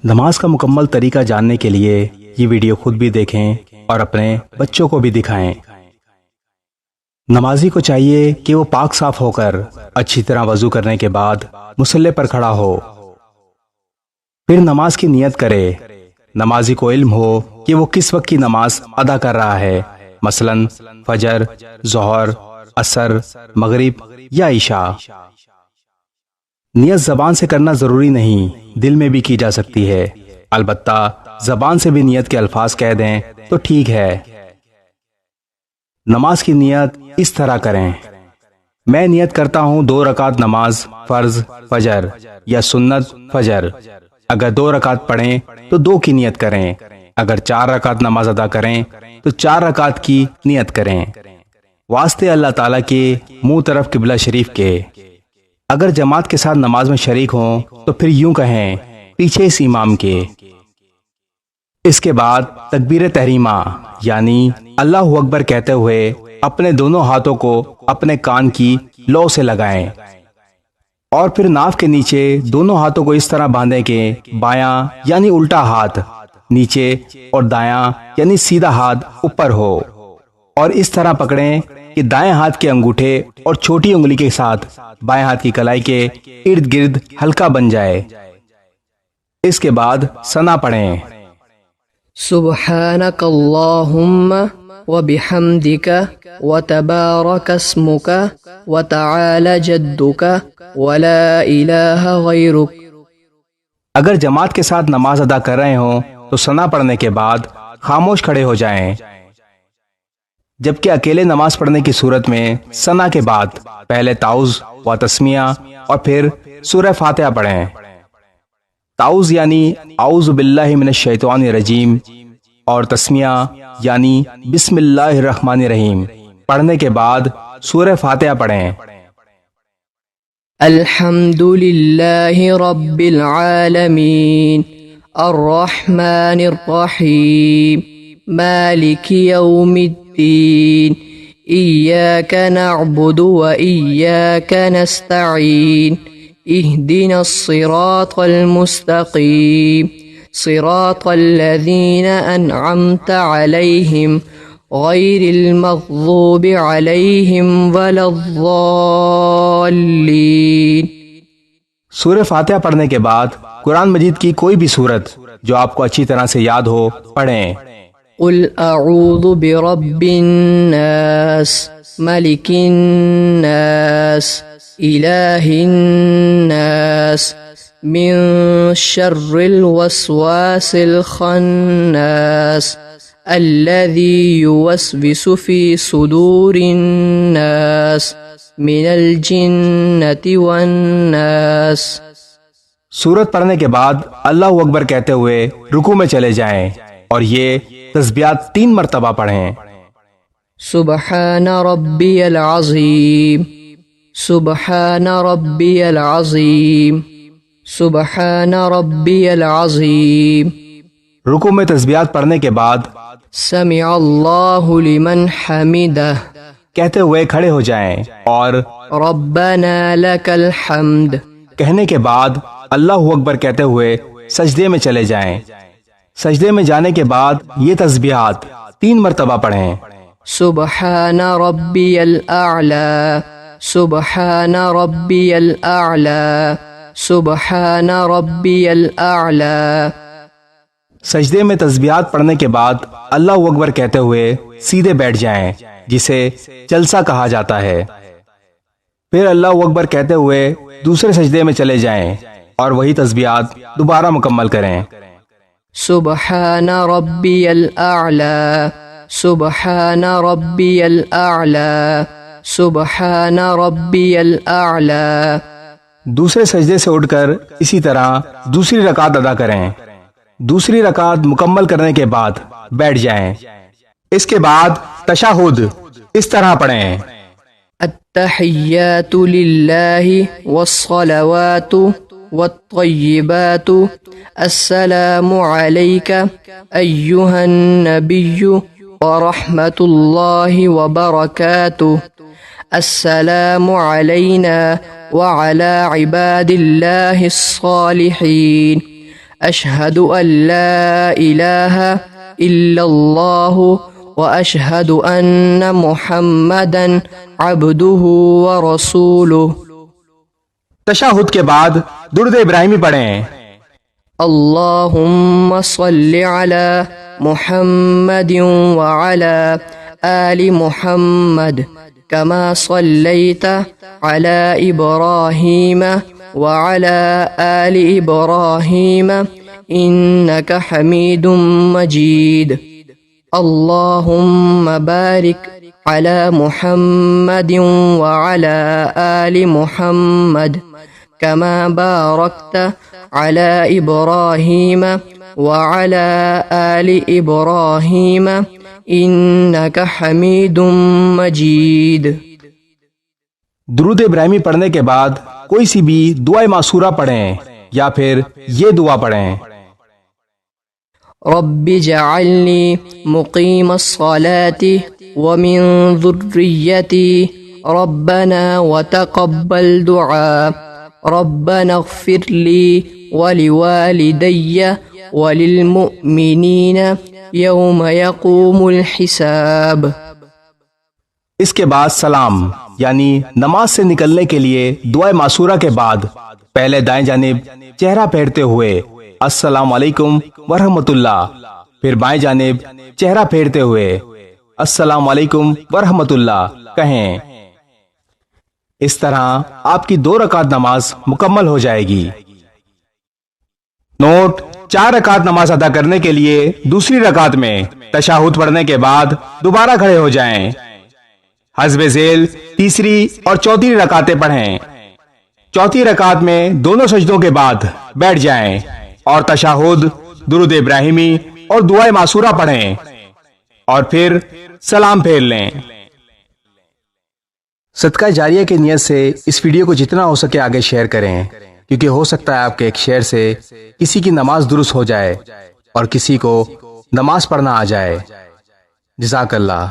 نماز کا مکمل طریقہ جاننے کے لیے یہ ویڈیو خود بھی دیکھیں اور اپنے بچوں کو بھی دکھائیں۔ نمازی کو چاہیے کہ وہ پاک صاف ہو کر اچھی طرح وضو کرنے کے بعد مصلی پر کھڑا ہو، پھر نماز کی نیت کرے۔ نمازی کو علم ہو کہ وہ کس وقت کی نماز ادا کر رہا ہے، مثلا فجر، ظہر، عصر، مغرب یا عشاء۔ نیت زبان سے کرنا ضروری نہیں، دل میں بھی کی جا سکتی ہے، البتہ زبان سے بھی نیت کے الفاظ کہہ دیں تو ٹھیک ہے۔ نماز کی نیت اس طرح کریں: میں نیت کرتا ہوں 2 رکعت نماز فرض فجر یا سنت فجر۔ اگر 2 رکعت پڑھیں تو 2 کی نیت کریں، اگر 4 رکعت نماز ادا کریں تو 4 رکعت کی نیت کریں، واسطے اللہ تعالیٰ کے منہ طرف قبلہ شریف کے۔ اگر جماعت کے ساتھ نماز میں شریک ہوں تو پھر یوں کہیں پیچھے اس امام کے۔ اس کے بعد تکبیر تحریمہ یعنی اللہ اکبر کہتے ہوئے اپنے دونوں ہاتھوں کو اپنے کان کی لو سے لگائیں اور پھر ناف کے نیچے دونوں ہاتھوں کو اس طرح باندھیں کہ بایاں یعنی الٹا ہاتھ نیچے اور دایاں یعنی سیدھا ہاتھ اوپر ہو، اور اس طرح پکڑیں کہ دائیں ہاتھ کے انگوٹھے اور چھوٹی انگلی کے ساتھ بائیں ہاتھ کی کلائی کے ارد گرد ہلکا بن جائے۔ اس کے بعد ثنا پڑھیں: سبحانک اللہم وبحمدک وتبارک اسمک وتعالی جدک ولا الہ غیرک۔ اگر جماعت کے ساتھ نماز ادا کر رہے ہوں تو ثنا پڑھنے کے بعد خاموش کھڑے ہو جائیں، جبکہ اکیلے نماز پڑھنے کی صورت میں ثنا کے بعد پہلے تعوذ و تسمیہ اور پھر سورہ فاتحہ پڑھیں۔ تعوذ یعنی اعوذ باللہ من الشیطان الرجیم اور تسمیہ یعنی بسم اللہ الرحمن الرحیم پڑھنے کے بعد سورہ فاتحہ پڑھیں۔ الحمد للہ رب العالمین الرحمن الرحیم مالک یوم الدین ایاک نعبد و ایاک نستعین اہدنا الصراط المستقیم صراط الذین انعمت علیہم غیر المغضوب علیہم ولا الضالین۔ سورہ فاتحہ پڑھنے کے بعد قرآن مجید کی کوئی بھی سورت جو آپ کو اچھی طرح سے یاد ہو پڑھیں۔ قل اعوذ برب الناس ملک الناس الہ الناس من شر الوسواس الخناس الذي يوسوس في صدور الناس من الجنة والناس۔ سورت پڑھنے کے بعد اللہ اکبر کہتے ہوئے رکوع میں چلے جائیں اور یہ تسبیحات 3 مرتبہ پڑھیں: سبحان ربی العظیم سبحان ربی العظیم سبحان ربی العظیم۔ رکوع میں تسبیحات پڑھنے کے بعد سمع اللہ لمن حمدہ کہتے ہوئے کھڑے ہو جائیں اور ربنا لک الحمد کہنے کے بعد اللہ اکبر کہتے ہوئے سجدے میں چلے جائیں۔ سجدے میں جانے کے بعد یہ تسبیحات 3 مرتبہ پڑھیں: سبحان ربی الاعلی سبحان ربی الاعلی سبحان ربی الاعلی۔ سجدے میں تسبیحات پڑھنے کے بعد اللہ اکبر کہتے ہوئے سیدھے بیٹھ جائیں، جسے جلسہ کہا جاتا ہے۔ پھر اللہ اکبر کہتے ہوئے دوسرے سجدے میں چلے جائیں اور وہی تسبیحات دوبارہ مکمل کریں۔ سبحان ربی الاعلی سبحان ربی الاعلی سبحان ربی الاعلی۔ دوسرے سجدے سے اٹھ کر اسی طرح دوسری رکعت ادا کریں۔ دوسری رکعت مکمل کرنے کے بعد بیٹھ جائیں۔ اس کے بعد تشہد اس طرح پڑھیں: التحیات للہ والصلوات والطیبات السلام علیک ایہا النبی ورحمۃ اللہ وبرکاتہ السلام علینا وعلى عباد الله الصالحين أشهد أن لا إله إلا الله وأشهد أن محمدا عبده ورسوله. تشہد کے بعد درود ابراہیمی پڑھیں. اللهم صل على محمد وعلى آل محمد كما صليت على إبراهيم وعلى آل إبراهيم إنك حميد مجيد. اللهم بارك على محمد وعلى آل محمد كما باركت على إبراهيم وعلى آل إبراهيم إنك حميد مجيد. درود ابراہیمی پڑھنے کے بعد کوئی سی بھی دعائے معصورہ پڑھیں یا پھر یہ دعا پڑھیں. رب اجعلني مقيم الصلاة ومن ذريتي ربنا وتقبل دعاء ربنا اغفر لي ولوالدي وللمؤمنين يوم يقوم الحساب. اس کے بعد سلام یعنی نماز سے نکلنے کے لیے دعائے معصورہ کے بعد پہلے دائیں جانب چہرہ پھیرتے ہوئے السلام علیکم ورحمۃ اللہ، پھر بائیں جانب چہرہ پھیرتے ہوئے السلام علیکم ورحمۃ اللہ کہیں. اس طرح آپ کی 2 رکعت نماز مکمل ہو جائے گی. نوٹ: 4 رکعت نماز ادا کرنے کے لیے دوسری رکعت میں تشہد پڑھنے کے بعد دوبارہ کھڑے ہو جائیں. حسب ذیل تیسری اور چوتھی رکعتیں پڑھیں. چوتھی رکعت میں دونوں سجدوں کے بعد بیٹھ جائیں اور تشہد، درود ابراہیمی اور دعائے معصورہ پڑھیں اور پھر سلام پھیر لیں. صدقہ جاریہ کی نیت سے اس ویڈیو کو جتنا ہو سکے آگے شیئر کریں، کیونکہ ہو سکتا ہے آپ کے ایک شیئر سے کسی کی نماز درست ہو جائے اور کسی کو نماز پڑھنا آ جائے. جزاک اللہ.